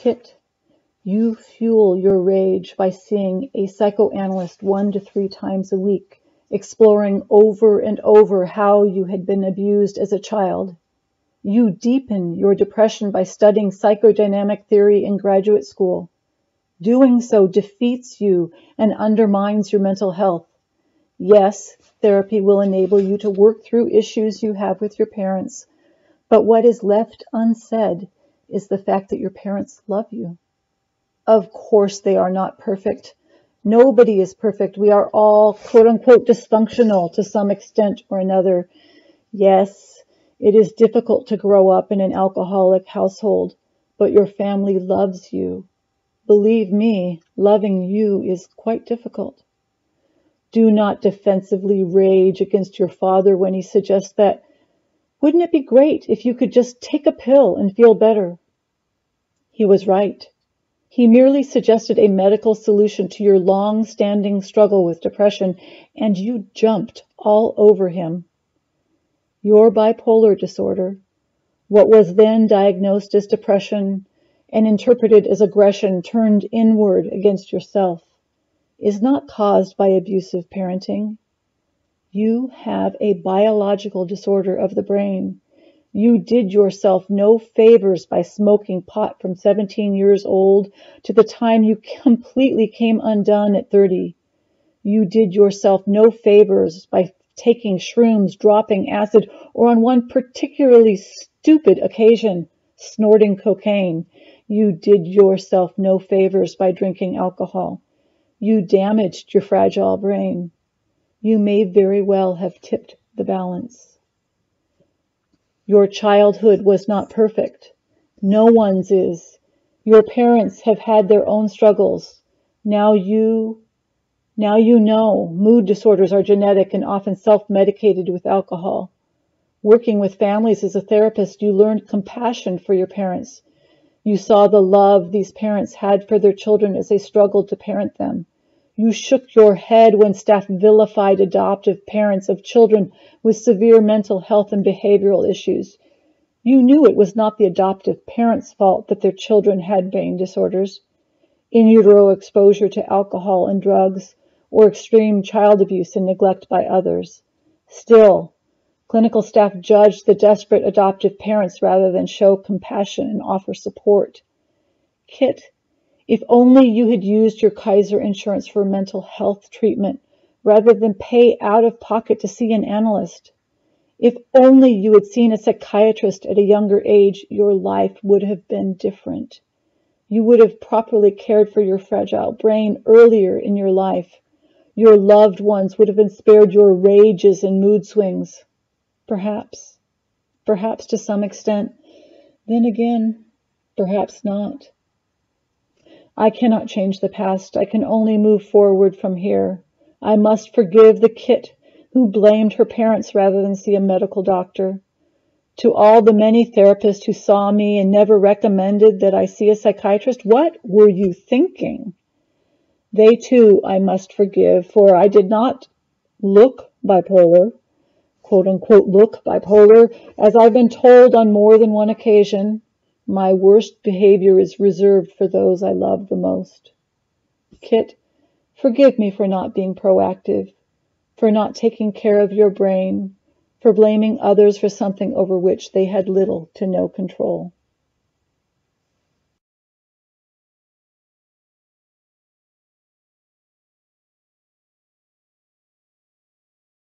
Kitt, you fuel your rage by seeing a psychoanalyst 1 to 3 times a week, exploring over and over how you had been abused as a child. You deepen your depression by studying psychodynamic theory in graduate school. Doing so defeats you and undermines your mental health. Yes, therapy will enable you to work through issues you have with your parents, but what is left unsaid is the fact that your parents love you. Of course they are not perfect. Nobody is perfect. We are all, quote-unquote, dysfunctional to some extent or another. Yes, it is difficult to grow up in an alcoholic household, but your family loves you. Believe me, loving you is quite difficult. Do not defensively rage against your father when he suggests that, wouldn't it be great if you could just take a pill and feel better? He was right. He merely suggested a medical solution to your long-standing struggle with depression, and you jumped all over him. Your bipolar disorder, what was then diagnosed as depression and interpreted as aggression turned inward against yourself, is not caused by abusive parenting. You have a biological disorder of the brain. You did yourself no favors by smoking pot from 17 years old to the time you completely came undone at 30. You did yourself no favors by taking shrooms, dropping acid, or on one particularly stupid occasion, snorting cocaine. You did yourself no favors by drinking alcohol. You damaged your fragile brain. You may very well have tipped the balance. Your childhood was not perfect. No one's is. Your parents have had their own struggles. Now you know mood disorders are genetic and often self-medicated with alcohol. Working with families as a therapist, you learned compassion for your parents. You saw the love these parents had for their children as they struggled to parent them. You shook your head when staff vilified adoptive parents of children with severe mental health and behavioral issues. You knew it was not the adoptive parents' fault that their children had brain disorders, in utero exposure to alcohol and drugs, or extreme child abuse and neglect by others. Still, clinical staff judged the desperate adoptive parents rather than show compassion and offer support. Kitt, if only you had used your Kaiser insurance for mental health treatment rather than pay out of pocket to see an analyst. If only you had seen a psychiatrist at a younger age, your life would have been different. You would have properly cared for your fragile brain earlier in your life. Your loved ones would have been spared your rages and mood swings. Perhaps to some extent. Then again, perhaps not. I cannot change the past. I can only move forward from here. I must forgive the Kitt who blamed her parents rather than see a medical doctor. To all the many therapists who saw me and never recommended that I see a psychiatrist, what were you thinking? They too I must forgive, for I did not look bipolar, quote-unquote look bipolar, as I've been told on more than one occasion. My worst behavior is reserved for those I love the most. Kitt, forgive me for not being proactive, for not taking care of your brain, for blaming others for something over which they had little to no control.